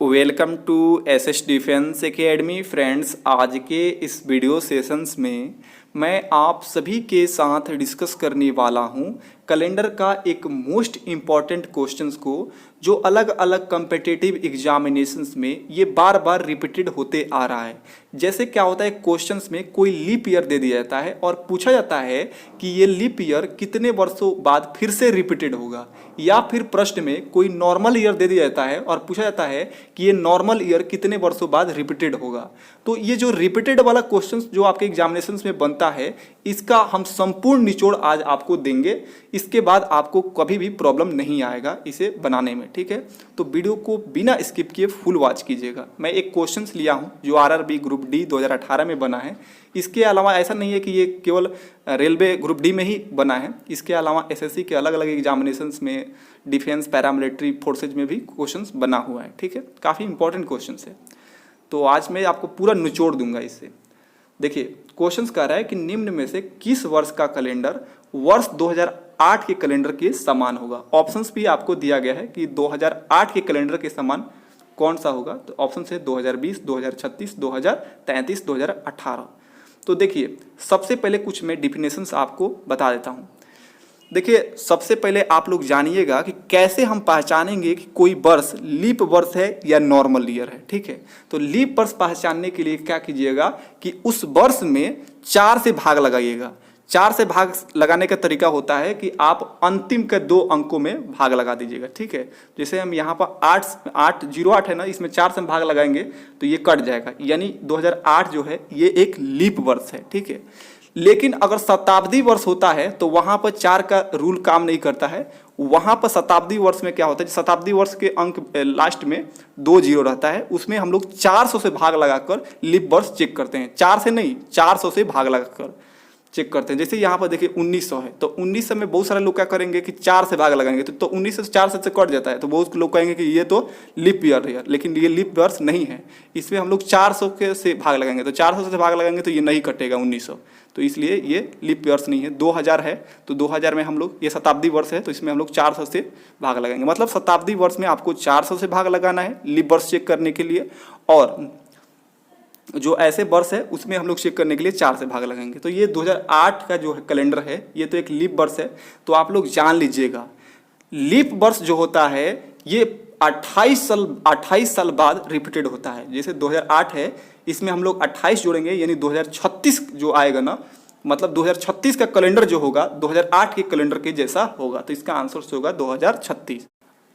Welcome to SS Defence Academy friends. आज के इस वीडियो सेशंस में मैं आप सभी के साथ डिस्कस करने वाला हूं कैलेंडर का एक मोस्ट इम्पॉर्टेंट क्वेश्चंस को जो अलग अलग कम्पिटिटिव एग्जामिनेशंस में ये बार बार रिपीटेड होते आ रहा है। जैसे क्या होता है, क्वेश्चंस में कोई लीप ईयर दे दिया जाता है और पूछा जाता है कि ये लीप ईयर कितने वर्षों बाद फिर से रिपीटेड होगा, या फिर प्रश्न में कोई नॉर्मल ईयर दे दिया जाता है और पूछा जाता है कि ये नॉर्मल ईयर कितने वर्षों बाद रिपीटेड होगा। तो ये जो रिपीटेड वाला क्वेश्चन जो आपके एग्जामिनेशंस में बनता है, इसका हम संपूर्ण निचोड़ आज आपको देंगे। इसके बाद आपको कभी भी प्रॉब्लम नहीं आएगा इसे बनाने में, ठीक है। तो वीडियो को बिना स्किप किए फुल वॉच कीजिएगा। मैं एक क्वेश्चंस लिया हूं जो आरआरबी ग्रुप डी 2018 में बना है। इसके अलावा ऐसा नहीं है कि ये केवल रेलवे ग्रुप डी में ही बना है, इसके अलावा एसएससी के अलग अलग एग्जामिनेशंस में, डिफेंस, पैरामिलिट्री फोर्सेज में भी क्वेश्चंस बना हुआ है, ठीक है। काफ़ी इंपॉर्टेंट क्वेश्चंस है। तो आज मैं आपको पूरा निचोड़ दूंगा इससे। देखिए, क्वेश्चंस कह रहा है कि निम्न में से किस वर्ष का कैलेंडर वर्ष 2008 के कैलेंडर के समान होगा। ऑप्शंस भी आपको दिया गया है कि 2008 के कैलेंडर के समान कौन सा होगा। तो ऑप्शन है 2020, 2036, 2033, 2018। तो देखिए, सबसे पहले कुछ मैं डिफिनेशंस आपको बता देता हूँ। देखिए, सबसे पहले आप लोग जानिएगा कि कैसे हम पहचानेंगे कि कोई वर्ष लीप वर्ष है या नॉर्मल ईयर है, ठीक है। तो लीप वर्ष पहचानने के लिए क्या कीजिएगा कि उस वर्ष में 4 से भाग लगाइएगा। 4 से भाग लगाने का तरीका होता है कि आप अंतिम के 2 अंकों में भाग लगा दीजिएगा, ठीक है। जैसे हम यहाँ पर 808 है ना, इसमें 4 से भाग लगाएंगे तो ये कट जाएगा, यानी 2008 जो है ये एक लीप वर्ष है, ठीक है। लेकिन अगर शताब्दी वर्ष होता है तो वहाँ पर 4 का रूल काम नहीं करता है। वहाँ पर शताब्दी वर्ष में क्या होता है, शताब्दी वर्ष के अंक लास्ट में 2 जीरो रहता है, उसमें हम लोग 400 से भाग लगाकर लीप वर्ष चेक करते हैं। 4 से नहीं, 400 से भाग लगाकर चेक करते हैं। जैसे यहाँ पर देखिए 1900 है, तो 1900 में बहुत सारे लोग क्या करेंगे कि 4 से भाग लगाएंगे, तो 1900 से 400 से कट जाता है, तो बहुत लोग कहेंगे कि ये तो लीप ईयर है, लेकिन ये लीप वर्ष नहीं है। इसमें हम लोग 400 के से भाग लगाएंगे, तो 400 से भाग लगाएंगे तो ये नहीं कटेगा 1900, तो इसलिए ये लीप वर्ष नहीं है। 2000 है तो 2000 में हम लोग, ये शताब्दी वर्ष है तो इसमें हम लोग 400 से भाग लगाएंगे। मतलब शताब्दी वर्ष में आपको 400 से भाग लगाना है लीप वर्ष चेक करने के लिए, और जो ऐसे वर्ष है उसमें हम लोग चेक करने के लिए 4 से भाग लगाएंगे। तो ये 2008 का जो कैलेंडर है ये तो एक लीप वर्ष है। तो आप लोग जान लीजिएगा, लीप वर्ष जो होता है ये 28 साल बाद रिपीटेड होता है। जैसे 2008 है, इसमें हम लोग 28 जोड़ेंगे, यानी 2036 जो आएगा ना, मतलब 2036 का कैलेंडर जो होगा 2008 के कैलेंडर के जैसा होगा। तो इसका आंसर होगा 2036।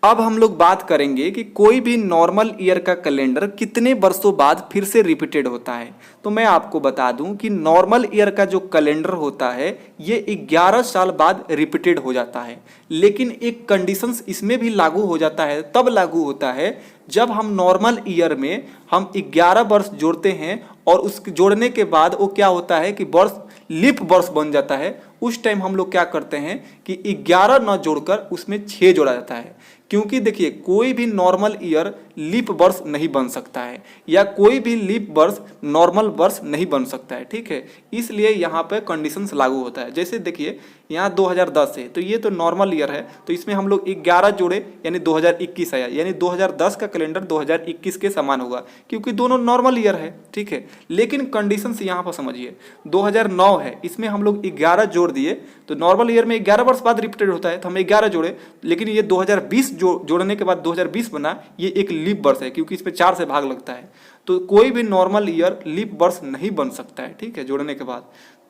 अब हम लोग बात करेंगे कि कोई भी नॉर्मल ईयर का कैलेंडर कितने वर्षों बाद फिर से रिपीटेड होता है। तो मैं आपको बता दूं कि नॉर्मल ईयर का जो कैलेंडर होता है ये 11 साल बाद रिपीटेड हो जाता है। लेकिन एक कंडीशंस इसमें भी लागू हो जाता है, तब लागू होता है जब हम नॉर्मल ईयर में हम 11 वर्ष जोड़ते हैं और उस जोड़ने के बाद वो क्या होता है कि वर्ष लीप वर्ष बन जाता है। उस टाइम हम लोग क्या करते हैं कि 11 न जोड़कर उसमें 6 जोड़ा जाता है। क्योंकि देखिए, कोई भी नॉर्मल ईयर लीप वर्ष नहीं बन सकता है, या कोई भी लीप वर्ष नॉर्मल वर्ष नहीं बन सकता है, ठीक है। इसलिए यहाँ पे कंडीशंस लागू होता है। जैसे देखिए, यहाँ 2010 है तो ये तो नॉर्मल ईयर है, तो इसमें हम लोग 11 जोड़े यानी 2021 आया, यानी 2010 का कैलेंडर 2021 के समान होगा, क्योंकि दोनों नॉर्मल ईयर है, ठीक है। लेकिन कंडीशंस यहाँ पर समझिए, 2009 है, इसमें हम लोग 11 जोड़ दिए, तो नॉर्मल ईयर में 11 वर्ष बाद रिपीटेड होता है, तो हम 11 जोड़े, लेकिन ये 2020 जोड़ने के बाद 2020 बना, ये एक लीप वर्ष है, क्योंकि इस पे 4 से भाग लगता है। तो कोई भी नॉर्मल ईयर लीप वर्ष नहीं बन सकता है, ठीक है, जोड़ने के बाद।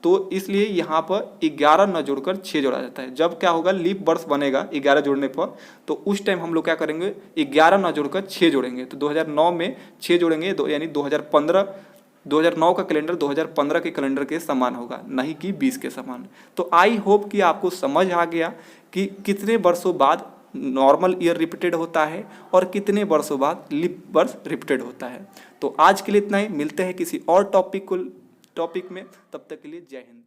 तो इसलिए यहाँ पर 11 न जोड़कर 6 जोड़ा जाता है। जब क्या होगा, लीप वर्ष बनेगा 11 जोड़ने पर, तो उस टाइम हम लोग क्या करेंगे, 11 न जोड़कर 6 जोड़ेंगे। तो 2009 में 6 जोड़ेंगे, यानी 2009 का कैलेंडर 2015 के कैलेंडर के समान होगा, नहीं कि 20 के समान। तो आई होप कि आपको समझ आ गया कि कितने वर्षों बाद नॉर्मल ईयर रिपीटेड होता है और कितने वर्षों बाद लीप वर्ष रिपीटेड होता है। तो आज के लिए इतना ही, मिलते हैं किसी और टॉपिक में, तब तक के लिए जय हिंद।